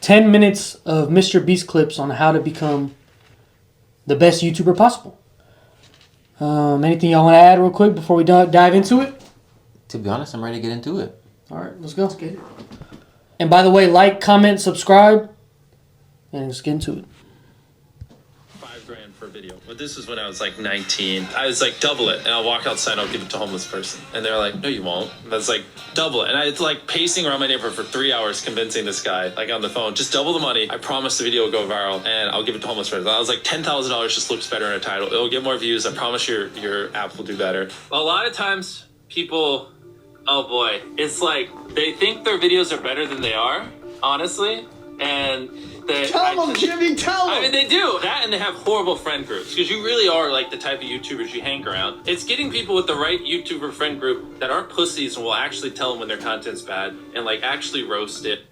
10 minutes of MrBeast clips on how to become the best YouTuber possible. Anything y'all want to add real quick before we dive into it? To be honest, I'm ready to get into it. All right, let's go. Let's get it. And by the way, like, comment, subscribe, and let's get into it. $5,000 for a video. But this is when I was like 19. I was like, double it, and I'll walk outside and I'll give it to a homeless person. And they're like, no, you won't. I was like, double it. And it's like pacing around my neighborhood for 3 hours convincing this guy, like on the phone, just double the money. I promise the video will go viral and I'll give it to a homeless person. I was like, $10,000 just looks better in a title. It'll get more views. I promise your app will do better. A lot of times people, oh boy, it's like they think their videos are better than they are, honestly. And tell them, Jimmy, tell them. I mean, they do that, and they have horrible friend groups because you really are like the type of YouTubers you hang around. It's getting people with the right YouTuber friend group that aren't pussies and will actually tell them when their content's bad and like actually roast it.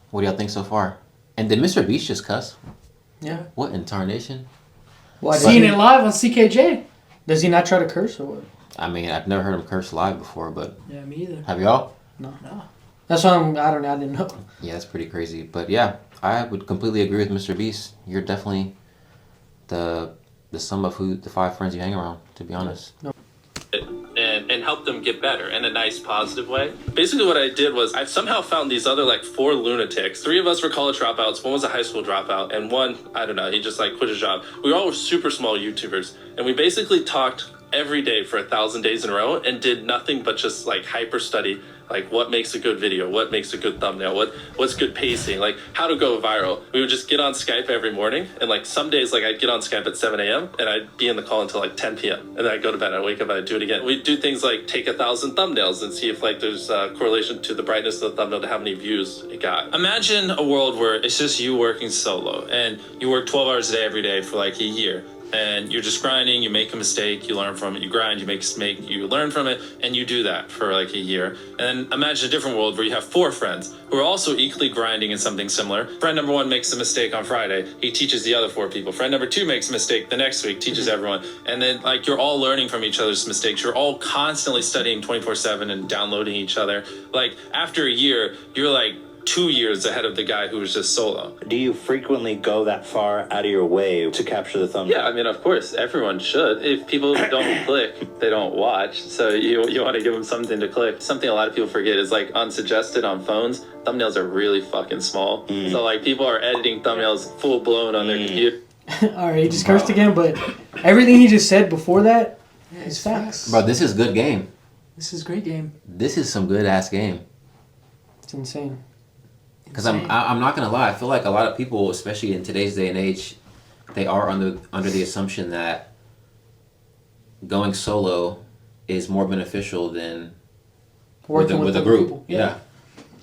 What do y'all think so far? And did MrBeast just cuss? Yeah. What in tarnation? Well, seeing it live on CKJ. Does he not try to curse or what? I mean, I've never heard him curse live before, but yeah, me either. Have y'all? No. That's why I didn't know. Yeah, that's pretty crazy. But yeah, I would completely agree with MrBeast. You're definitely the sum of the 5 friends you hang around, to be honest. No. And help them get better in a nice, positive way. Basically what I did was I somehow found these other like 4 lunatics. 3 of us were college dropouts, 1 was a high school dropout, and 1, I don't know, he just like quit his job. We all were super small YouTubers, and we basically talked every day for 1,000 days in a row and did nothing but just like hyper study like what makes a good video, what makes a good thumbnail, what's good pacing, like how to go viral. We would just get on Skype every morning, and like some days like I'd get on Skype at 7 a.m. and I'd be in the call until like 10 p.m. and then I'd go to bed, I'd wake up and I'd do it again. We'd do things like take 1,000 thumbnails and see if like there's a correlation to the brightness of the thumbnail to how many views it got. Imagine a world where it's just you working solo and you work 12 hours a day every day for like a year. And you're just grinding, you make a mistake, you learn from it, you grind, you make a mistake, you learn from it, and you do that for like a year. And then imagine a different world where you have 4 friends who are also equally grinding in something similar. Friend number 1 makes a mistake on Friday, he teaches the other 4 people. Friend number 2 makes a mistake the next week, teaches everyone. And then like you're all learning from each other's mistakes. You're all constantly studying 24/7 and downloading each other. Like after a year, you're like 2 years ahead of the guy who was just solo. Do you frequently go that far out of your way to capture the thumbnail? Yeah, I mean, of course, everyone should. If people don't click, they don't watch. So you want to give them something to click. Something a lot of people forget is like unsuggested on phones, thumbnails are really fucking small. So like people are editing thumbnails full blown on their computer. All right, he just cursed again, but everything he just said before that is facts. Bro, this is good game. This is great game. This is some good ass game. It's insane. Because I'm not gonna lie, I feel like a lot of people, especially in today's day and age, they are under the assumption that going solo is more beneficial than working with a group. People. Yeah.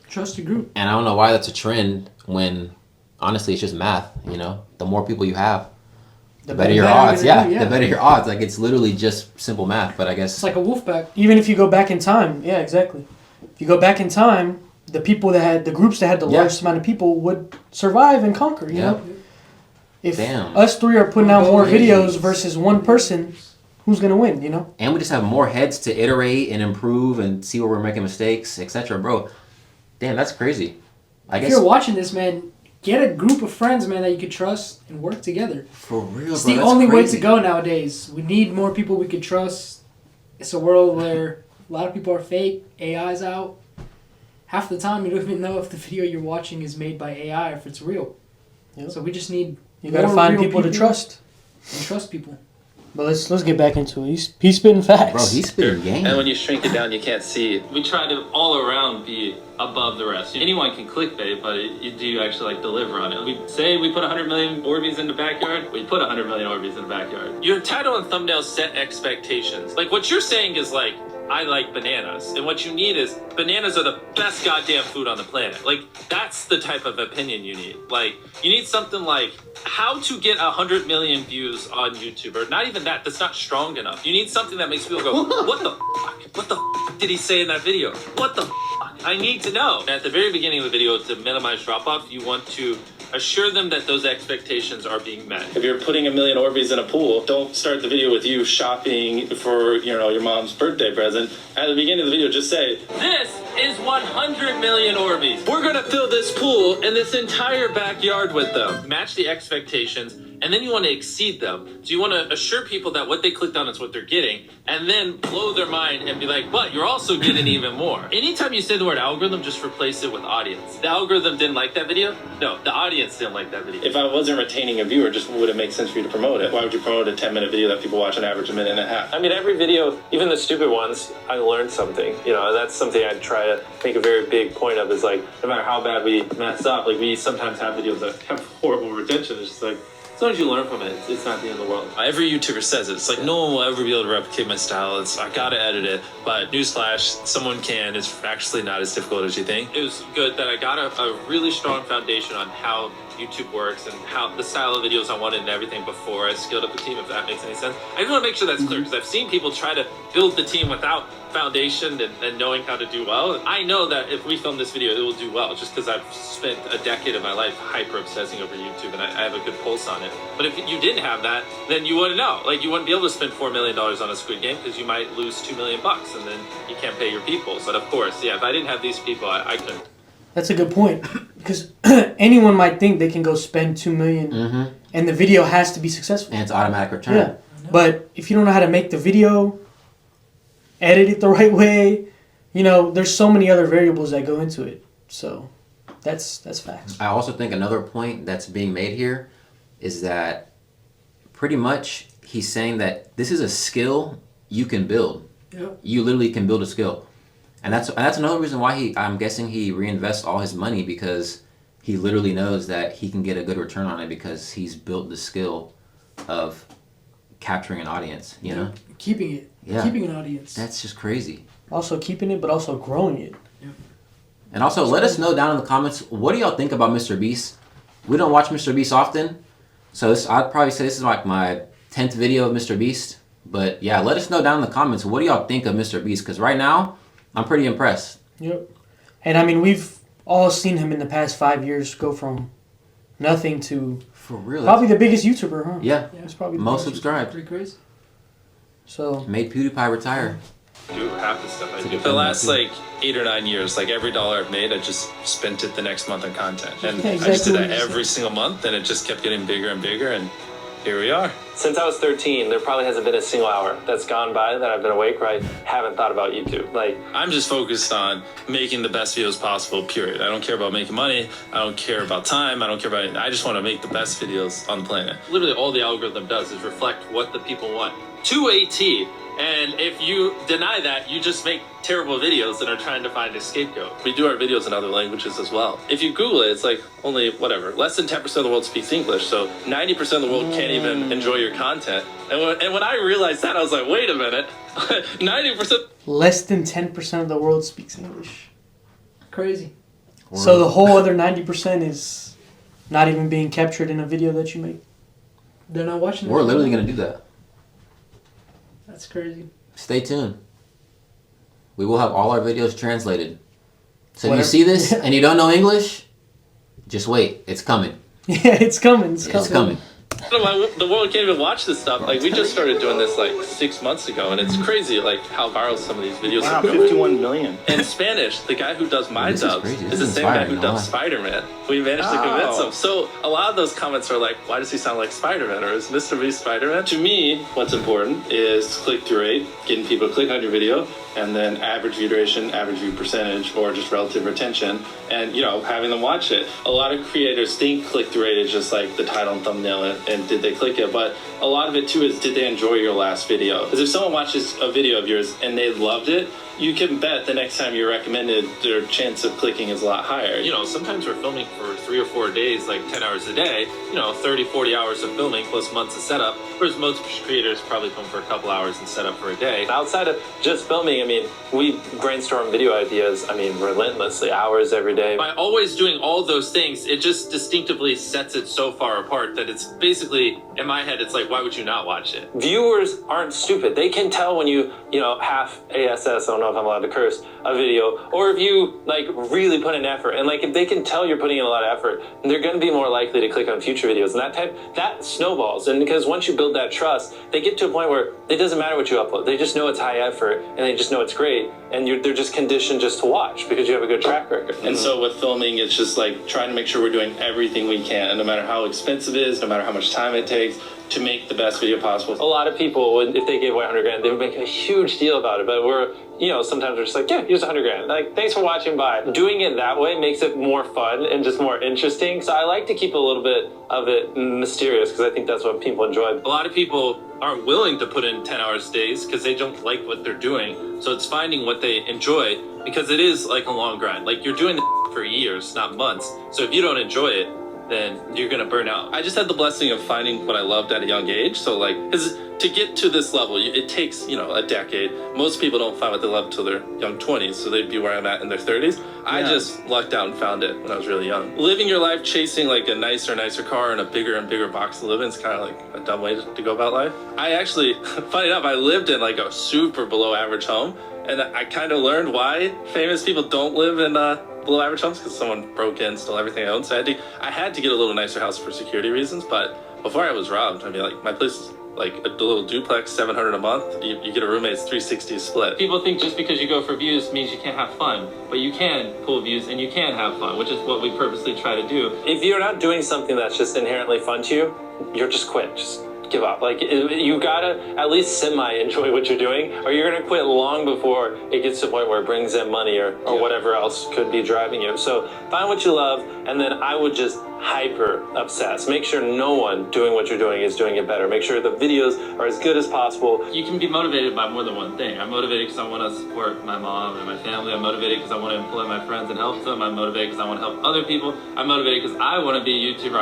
Trust your group. And I don't know why that's a trend when honestly it's just math, you know? The more people you have, the better your odds. The better your odds. Like it's literally just simple math, but I guess it's like a wolf pack. Even if you go back in time, yeah, exactly. If you go back in time, the groups that had the largest amount of people would survive and conquer, you know? If us 3 are putting out more videos versus 1 person, who's going to win, you know? And we just have more heads to iterate and improve and see where we're making mistakes, etc. Bro, damn, that's crazy. If you're watching this, man, get a group of friends, man, that you could trust and work together. For real, it's bro. the only way to go nowadays. We need more people we could trust. It's a world where a lot of people are fake. AI's out. Half the time, you don't even know if the video you're watching is made by AI or if it's real. Yep. So we just need you gotta find people to trust. And trust people. But let's get back into it. He's spitting facts. Bro, he's spitting game. And when you shrink it down, you can't see. We try to all around be above the rest. Anyone can clickbait, but do you actually like deliver on it? We say we put 100 million Orbeez in the backyard. We put 100 million Orbeez in the backyard. Your title and thumbnail set expectations. Like what you're saying is like, I like bananas. And what you need is, bananas are the best goddamn food on the planet. Like, that's the type of opinion you need. Like, you need something like, how to get 100 million views on YouTube. Or not even that, that's not strong enough. You need something that makes people go, what the fuck? What the fuck did he say in that video? What the fuck? I need to know. And at the very beginning of the video, to minimize drop-off, you want to assure them that those expectations are being met. If you're putting 1 million Orbeez in a pool, don't start the video with you shopping for, you know, your mom's birthday present. At the beginning of the video, just say, this is 100 million Orbeez. We're gonna fill this pool and this entire backyard with them. Match the expectations, and then you want to exceed them. So you want to assure people that what they clicked on is what they're getting, and then blow their mind and be like, but you're also getting even more. Anytime you say the word algorithm, just replace it with audience. The algorithm didn't like that video? No, the audience didn't like that video. If I wasn't retaining a viewer, just would it make sense for you to promote it? Why would you promote a 10-minute video that people watch on average a minute and a half? I mean, every video, even the stupid ones, I learned something. You know, that's something I try to make a very big point of, is like, no matter how bad we mess up, like we sometimes have videos that have horrible retention. It's just like, as long as you learn from it, it's not the end of the world. Every YouTuber says it. It's like, no one will ever be able to replicate my style. I gotta edit it. But newsflash, someone can. It's actually not as difficult as you think. It was good that I got a really strong foundation on how YouTube works and how the style of videos I wanted and everything before I scaled up the team, if that makes any sense. I just want to make sure that's clear, because I've seen people try to build the team without foundation and knowing how to do well. I know that if we film this video, it will do well, just because I've spent a decade of my life hyper obsessing over YouTube, and I have a good pulse on it. But if you didn't have that, then you wouldn't know. Like, you wouldn't be able to spend $4 million on a Squid Game, because you might lose $2 million, and then you can't pay your people. But of course, yeah, if I didn't have these people, I couldn't. That's a good point, because anyone might think they can go spend $2 million, and the video has to be successful. And it's automatic return. Yeah, but if you don't know how to make the video, edit it the right way, you know, there's so many other variables that go into it. So that's facts. I also think another point that's being made here is that pretty much he's saying that this is a skill you can build. Yep. You literally can build a skill. And that's another reason why I'm guessing he reinvests all his money, because he literally knows that he can get a good return on it, because he's built the skill of capturing an audience, you know? Keeping it. Yeah. Keeping an audience. That's just crazy. Also keeping it, but also growing it. Yep. And also, let us know down in the comments, what do y'all think about MrBeast? We don't watch MrBeast often, so I'd probably say this is like my 10th video of MrBeast. But yeah, let us know down in the comments, what do y'all think of MrBeast? Because right now, I'm pretty impressed. Yep. And I mean, we've all seen him in the past 5 years go from nothing to For real. probably the biggest YouTuber, huh? Yeah. He's probably the Most biggest subscribed. Pretty crazy. So Made PewDiePie retire. Do half the stuff I It's a do. good The thing, last too. like 8 or 9 years, like every dollar I've made, I just spent it the next month on content, and Yeah, I just did exactly that what you every single month, and it just kept getting bigger and bigger, and here we are. Since I was 13, there probably hasn't been a single hour that's gone by that I've been awake where I haven't thought about YouTube. Like, I'm just focused on making the best videos possible, period. I don't care about making money. I don't care about time. I don't care about anything. I just want to make the best videos on the planet. Literally all the algorithm does is reflect what the people want to a T. And if you deny that, you just make terrible videos that are trying to find a scapegoat. We do our videos in other languages as well. If you Google it, it's like only, whatever, less than 10% of the world speaks English, so 90% of the world can't even enjoy your content. And when I realized that, I was like, wait a minute, 90%... less than 10% of the world speaks English. Crazy. So the whole other 90% is not even being captured in a video that you make. They're not watching. We're literally going to do that. That's crazy. Stay tuned. We will have all our videos translated. So if you Whatever. see this and you don't know English, just wait. It's coming. Yeah, it's coming. It's coming. It's coming. I don't know why the world can't even watch this stuff. Like, we just started doing this like 6 months ago, and it's crazy like how viral some of these videos Wow, are. 51 million. In Spanish, the guy who does my This is dubs crazy. This is the is same guy inspiring, who dubs huh? Spider-Man. We managed to convince Oh. him. So a lot of those comments are like, why does he sound like Spider-Man? Or is MrBeast Spider-Man? To me, what's important is click-through rate, getting people to click on your video, and then average view duration, average view percentage, or just relative retention, and, you know, having them watch it. A lot of creators think click-through rate is just like the title and thumbnail and did they click it, but a lot of it too is, did they enjoy your last video? Because if someone watches a video of yours and they loved it, you can bet the next time you're recommended, their chance of clicking is a lot higher. You know, sometimes we're filming for 3 or 4 days, like 10 hours a day, you know, 30, 40 hours of filming plus months of setup, whereas most creators probably film for a couple hours and set up for a day. Outside of just filming, I mean, we brainstorm video ideas, I mean, relentlessly, hours every day. By always doing all those things, it just distinctively sets it so far apart that it's basically, in my head, it's like, why would you not watch it? Viewers aren't stupid. They can tell when you half ASS, I don't know if I'm allowed to curse, a video, or if you like really put in effort. And like if they can tell you're putting in a lot of effort, they're going to be more likely to click on future videos. And that snowballs. And because once you build that trust, they get to a point where it doesn't matter what you upload. They just know it's high effort and they just know it's great. And they're just conditioned just to watch because you have a good track record. And so with filming, it's just like trying to make sure we're doing everything we can, and no matter how expensive it is, no matter how much time it takes, to make the best video possible. A lot of people, if they gave away $100,000, they would make a huge deal about it. But sometimes we're just like, yeah, here's $100,000. Like, thanks for watching, bye. Doing it that way makes it more fun and just more interesting. So I like to keep a little bit of it mysterious because I think that's what people enjoy. A lot of people aren't willing to put in 10 hours days because they don't like what they're doing. So it's finding what they enjoy, because it is like a long grind. Like, you're doing this for years, not months. So if you don't enjoy it, then you're gonna burn out. I just had the blessing of finding what I loved at a young age. So like, because to get to this level, it takes, a decade. Most people don't find what they love until their young 20s, so they'd be where I'm at in their 30s. I just lucked out and found it when I was really young. Living your life chasing like a nicer and nicer car and a bigger and bigger box to live in is kind of like a dumb way to go about life. I actually, funny enough, I lived in like a super below average home, and I kind of learned why famous people don't live in below average homes, because someone broke in, stole everything I owned. So I had to get a little nicer house for security reasons. But before I was robbed, I mean, like, my place is like a little duplex, $700 a month. You get a roommate, it's $360 split. People think just because you go for views means you can't have fun, but you can pull views and you can have fun, which is what we purposely try to do. If you're not doing something that's just inherently fun to you, you're just quit. Just give up. Like, you gotta at least semi-enjoy what you're doing, or you're gonna quit long before it gets to the point where it brings in money or whatever else could be driving you. So find what you love, and then I would just hyper obsess. Make sure no one doing what you're doing is doing it better. Make sure the videos are as good as possible. You can be motivated by more than one thing. I'm motivated because I want to support my mom and my family. I'm motivated because I want to employ my friends and help them. I'm motivated because I want to help other people. I'm motivated because I want to be a YouTuber.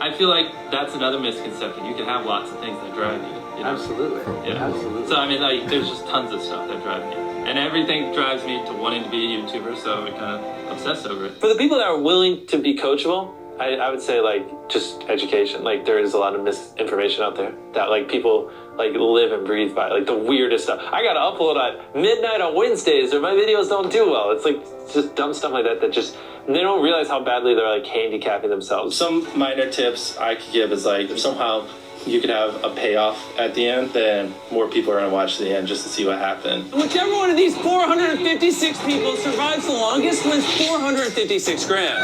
I feel like that's another misconception. You can have lots of things that drive you. Absolutely. Yeah. Absolutely. So there's just tons of stuff that drive me. And everything drives me to wanting to be a YouTuber, so I kind of obsess over it. For the people that are willing to be coachable, I would say, like, just education. Like, there is a lot of misinformation out there that, like, people, like, live and breathe by. Like, the weirdest stuff. I gotta upload at midnight on Wednesdays or my videos don't do well. It's, like, just dumb stuff like that just... They don't realize how badly they're, like, handicapping themselves. Some minor tips I could give is, like, if somehow you could have a payoff at the end, then more people are going to watch the end just to see what happened. Whichever one of these 456 people survives the longest wins $456,000.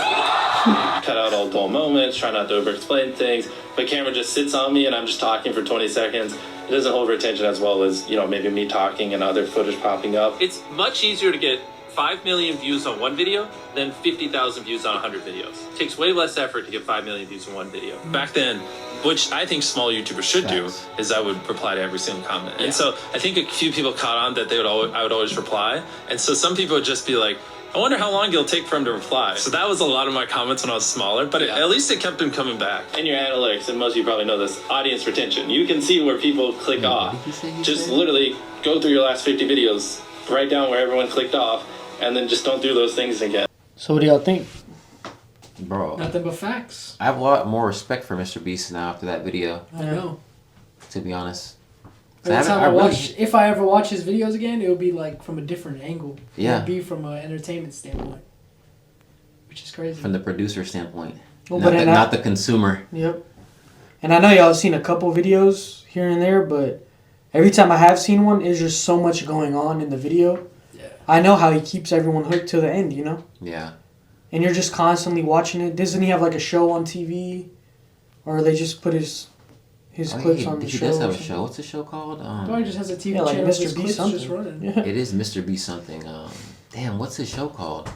Cut out all dull moments, try not to over-explain things. The camera just sits on me and I'm just talking for 20 seconds. It doesn't hold retention as well as, maybe me talking and other footage popping up. It's much easier to get 5 million views on one video than 50,000 views on 100 videos. It takes way less effort to get 5 million views in one video. Back then, which I think small YouTubers should do, is I would reply to every single comment. Yeah. And so I think a few people caught on that I would always reply. And so some people would just be like, I wonder how long it'll take for him to reply. So that was a lot of my comments when I was smaller, but at least it kept him coming back. In your analytics, and most of you probably know this, audience retention. You can see where people click off. Just literally go through your last 50 videos, write down where everyone clicked off, and then just don't do those things again. So what do y'all think? Bro, Nothing but facts. I have a lot more respect for MrBeast now after that video, I know. to be honest. That's how I watch. If I ever watch his videos again, it would be like from a different angle. Yeah. It would be from an entertainment standpoint, which is crazy. From the producer standpoint, Well, not the consumer. Yep. And I know y'all have seen a couple videos here and there, but every time I have seen one, there's just so much going on in the video. Yeah. I know how he keeps everyone hooked to the end, Yeah. And you're just constantly watching it. Doesn't he have like a show on TV? Or they just put his clips on the show? He does have a show. What's the show called? Probably just has a TV like channel. His MrBeast clips something. just running. Yeah. It is MrBeast something. Damn, what's his show called?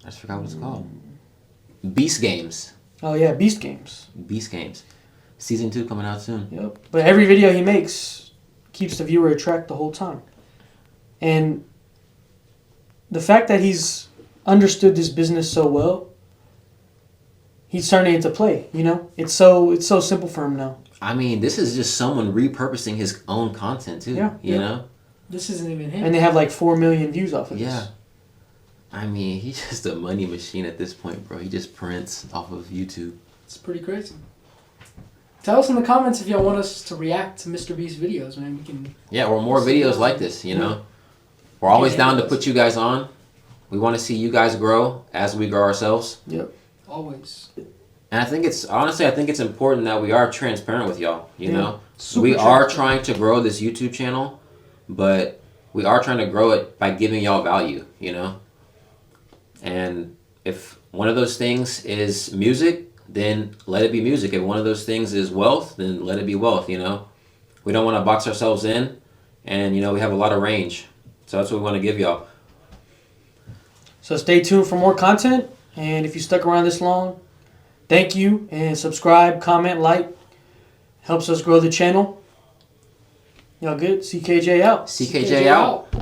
I just forgot what it's called. Beast Games. Oh yeah, Beast Games. Beast Games. Season 2 coming out soon. Yep. But every video he makes keeps the viewer attracted the whole time. And the fact that he's understood this business so well, he's turning it into play, It's so simple for him now. I mean, this is just someone repurposing his own content too. Yeah, you know? This isn't even him. And they have like 4 million views off of this. Yeah. I mean, he's just a money machine at this point, bro. He just prints off of YouTube. It's pretty crazy. Tell us in the comments if y'all want us to react to MrBeast videos, man. We can. Yeah, or more videos like this. You know, we're always down to put you guys on. We want to see you guys grow as we grow ourselves. Yep. Always. And I think it's important that we are transparent with y'all. You know, Super we are trying to grow this YouTube channel, but we are trying to grow it by giving y'all value. You know, and if one of those things is music, then let it be music. If one of those things is wealth, then let it be wealth, you know. We don't want to box ourselves in, and, you know, we have a lot of range. So that's what we want to give y'all. So stay tuned for more content, and if you stuck around this long, thank you, and subscribe, comment, like. Helps us grow the channel. Y'all good? CKJ out. CKJ out.